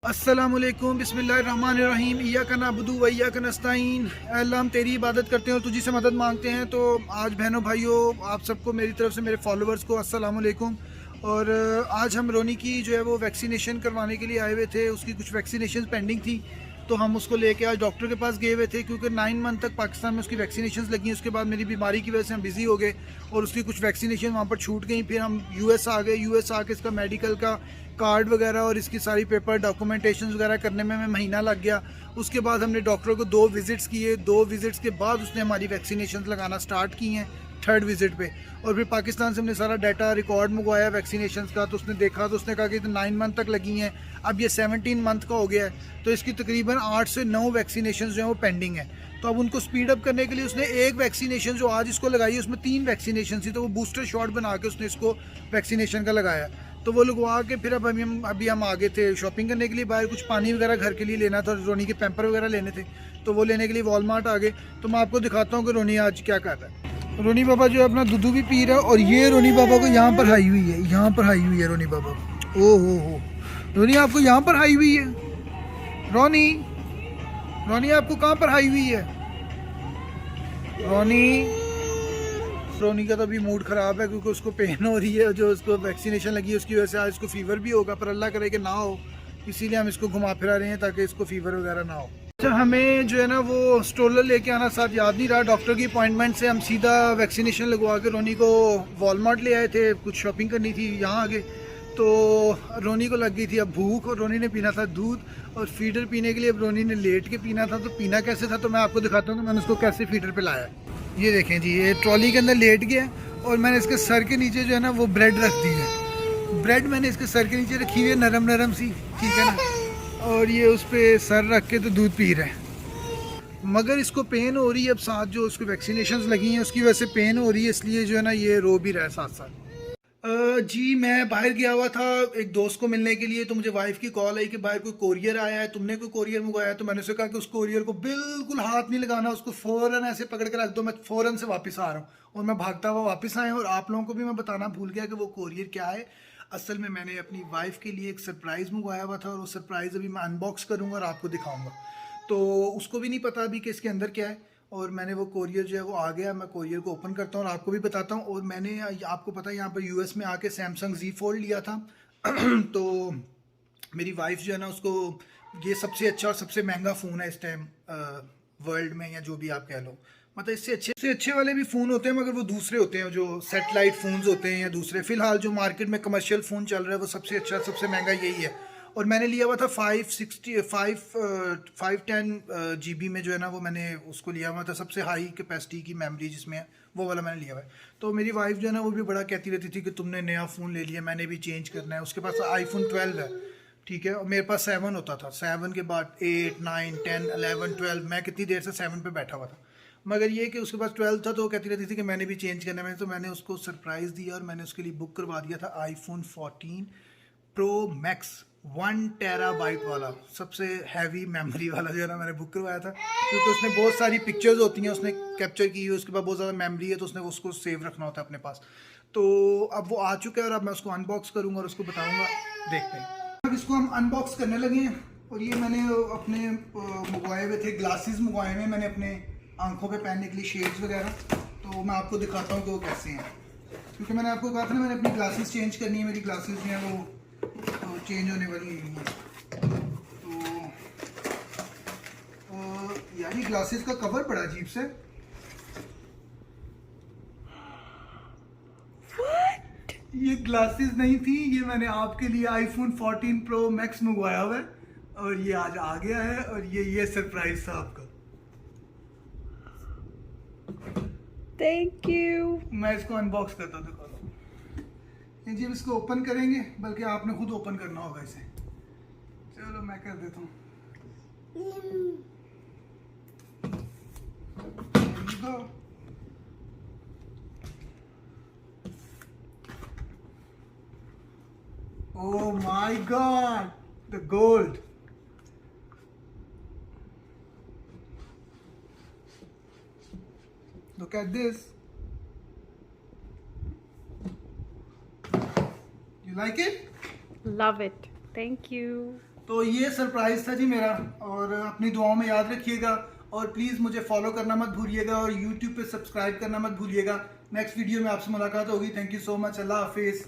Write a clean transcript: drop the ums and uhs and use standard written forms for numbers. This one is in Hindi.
अस्सलामुअलैकुम बिस्मिल्लाहिर्रहमानिर्रहीम इय्याका नअबुदु व इय्याका नस्तईन। अल्लाह हम तेरी इबादत करते हैं और तुझी से मदद मांगते हैं। तो आज बहनों भाइयों आप सबको मेरी तरफ से, मेरे फॉलोअर्स को अस्सलामुअलैकुम। और आज हम रोनी की जो है वो वैक्सीनेशन करवाने के लिए आए हुए थे। उसकी कुछ वैक्सीनेशन पेंडिंग थी तो हम उसको लेके आज डॉक्टर के पास गए हुए थे, क्योंकि 9 मंथ तक पाकिस्तान में उसकी वैक्सीनेशन लगी। उसके बाद मेरी बीमारी की वजह से हम बिज़ी हो गए और उसकी कुछ वैक्सीनेशन वहाँ पर छूट गई। फिर हम यूएस आ गए। यूएस आके इसका मेडिकल का कार्ड वगैरह और इसकी सारी पेपर डॉक्यूमेंटेशन वगैरह करने में महीना लग गया। उसके बाद हमने डॉक्टर को 2 विज़िट्स किए। 2 विज़िट्स के बाद उसने हमारी वैक्सीनेशन लगाना स्टार्ट की हैं 3rd विज़िट पे। और फिर पाकिस्तान से हमने सारा डाटा रिकॉर्ड मंगवाया वैक्सीनेशन का। तो उसने देखा तो उसने कहा कि 9 मंथ तक लगी हैं, अब ये 17 मंथ का हो गया है। तो इसकी तकरीबन 8 से 9 वैक्सीनेशन जो हैं वो पेंडिंग है। तो अब उनको स्पीड अप करने के लिए उसने एक वैक्सीनेशन जो आज इसको लगाई है उसमें 3 वैक्सीनेशन थी, तो वो बूस्टर शॉट बना के उसने इसको वैक्सीनेशन का लगाया। तो वो लगवा के फिर अब अभी हम आगे थे शॉपिंग करने के लिए बाहर। कुछ पानी वगैरह घर के लिए लेना था, रोनी के पैम्पर वगैरह लेने थे, तो वो लेने के लिए वॉलमार्ट आ गए। तो मैं आपको दिखाता हूँ कि रोनी आज क्या कर रहा है। रोनी बाबा जो है अपना दूध भी पी रहा है और ये रोनी बाबा को यहाँ पर हाई हुई है, यहाँ पर हाई हुई है रोनी बाबा। ओ हो रोनी आपको यहाँ पर हाई हुई है। रोनी रोनी आपको कहाँ पर हाई हुई है रोनी? रोनी का तो अभी मूड ख़राब है क्योंकि उसको पेन हो रही है, जो उसको वैक्सीनेशन लगी है उसकी वजह से। आज इसको फीवर भी होगा, पर अल्लाह करे कि ना हो, इसीलिए हम इसको घुमा फिरा रहे हैं ताकि इसको फीवर वगैरह ना हो। अच्छा, हमें जो है ना वो स्ट्रोलर लेके आना साथ याद नहीं रहा। डॉक्टर की अपॉइंटमेंट से हम सीधा वैक्सीनेशन लगवा के रोनी को वॉलमार्ट ले आए थे। कुछ शॉपिंग करनी थी यहाँ आगे। तो रोनी को लग गई थी अब भूख और रोनी ने पीना था दूध और फीडर पीने के लिए अब रोनी ने लेट के पीना था। तो पीना कैसे था तो मैं आपको दिखाता हूँ कि मैंने उसको कैसे फीडर पे लाया। ये देखें जी, ये ट्रॉली के अंदर लेट गया और मैंने इसके सर के नीचे जो है ना वो ब्रेड रख दी है। ब्रेड मैंने इसके सर के नीचे रखी हुई है, नरम नरम सी, ठीक है ना। और ये उस पर सर रख के तो दूध पी रहा है। मगर इसको पेन हो रही है अब, साथ जो उसको वैक्सीनेशन लगी हैं उसकी वजह से पेन हो रही है, इसलिए जो है ना ये रो भी रहा है साथ साथ। जी मैं बाहर गया हुआ था एक दोस्त को मिलने के लिए। तो मुझे वाइफ की कॉल आई कि बाहर कोई कोरियर आया है, तुमने कोई कोरियर मंगवाया? तो मैंने उसे कहा कि उस कोरियर को बिल्कुल हाथ नहीं लगाना, उसको फ़ौरन ऐसे पकड़ के रख दो, मैं फ़ौरन से वापस आ रहा हूँ। और मैं भागता हुआ वापस आया और आप लोगों को भी मैं बताना भूल गया कि वो कोरियर क्या है। असल में मैंने अपनी वाइफ के लिए एक सरप्राइज़ मंगवाया हुआ था और वो सरप्राइज़ अभी मैं अनबॉक्स करूँगा और आपको दिखाऊँगा। तो उसको भी नहीं पता अभी कि इसके अंदर क्या है। और मैंने वो कोरियर जो है वो आ गया, मैं कोरियर को ओपन करता हूँ और आपको भी बताता हूँ। और मैंने आपको पता है यहाँ पर यूएस में आके सैमसंग Z Fold लिया था। तो मेरी वाइफ जो है ना उसको ये सबसे अच्छा और सबसे महंगा फ़ोन है इस टाइम वर्ल्ड में, या जो भी आप कह लो। मतलब इससे अच्छे वाले भी फ़ोन होते हैं मगर वो दूसरे होते हैं जो सेटेलाइट फ़ोन्स होते हैं या दूसरे। फ़िलहाल जो मार्केट में कमर्शियल फ़ोन चल रहा है वो सबसे अच्छा सबसे महंगा यही है। और मैंने लिया हुआ था 510 GB में जो है ना वो मैंने उसको लिया हुआ था, सबसे हाई कैपेसिटी की मेमोरी जिसमें है वो वाला मैंने लिया हुआ है। तो मेरी वाइफ जो है ना वो भी बड़ा कहती रहती थी कि तुमने नया फ़ोन ले लिया, मैंने भी चेंज करना है। उसके पास iPhone 12 है, ठीक है, और मेरे पास 7 होता था। 7 के बाद 8, 9, 10, 11, 12, मैं कितनी देर से 7 पे बैठा हुआ था। मगर ये कि उसके पास 12 था तो वो कहती रहती थी कि मैंने भी चेंज करना है। तो मैंने उसको सरप्राइज़ दिया और मैंने उसके लिए बुक करवा दिया था iPhone 14 Pro Max 1 टेराबाइट वाला, सबसे हैवी मेमोरी वाला जो है ना मैंने बुक करवाया था। क्योंकि उसने बहुत सारी पिक्चर्स होती हैं उसने कैप्चर की है, उसके बाद बहुत ज़्यादा मेमोरी है तो उसने उसको सेव रखना होता है अपने पास। तो अब वो आ चुका है और अब मैं उसको अनबॉक्स करूँगा और उसको बताऊँगा। देखते हैं, अब इसको हम अनबॉक्स करने लगे हैं। और ये मैंने अपने मंगवाए हुए थे ग्लासेस, मंगवाए हुए मैंने अपने आंखों पे पहनने के लिए शेड्स वगैरह। तो मैं आपको दिखाता हूँ कि वो कैसे हैं, क्योंकि मैंने आपको कहा था ना मैंने अपनी ग्लासेस चेंज करनी है। मेरी ग्लासेस जो हैं वो चेंज होने वाली है। तो यार ये ग्लासेस का कवर बड़ा अजीब से। What? ये ग्लासेस नहीं थी, ये मैंने आपके लिए iPhone 14 Pro Max मंगवाया हुआ है और ये आज आ गया है। और ये सरप्राइज था आपका। Thank you. मैं इसको अनबॉक्स करता हूँ, दिखा दो जी। हम इसको ओपन करेंगे, बल्कि आपने खुद ओपन करना होगा इसे। चलो मैं कर देता हूँ। Oh my God, the gold. Look at this. You like it? Love it. Thank you. तो ये सरप्राइज़ था जी मेरा, और अपनी दुआओं में याद रखिएगा, और प्लीज़ मुझे फॉलो करना मत भूलिएगा, और यूट्यूब पे सब्सक्राइब करना मत भूलिएगा। नेक्स्ट वीडियो में आपसे मुलाकात होगी। Thank you so much. अल्लाह हाफिज़।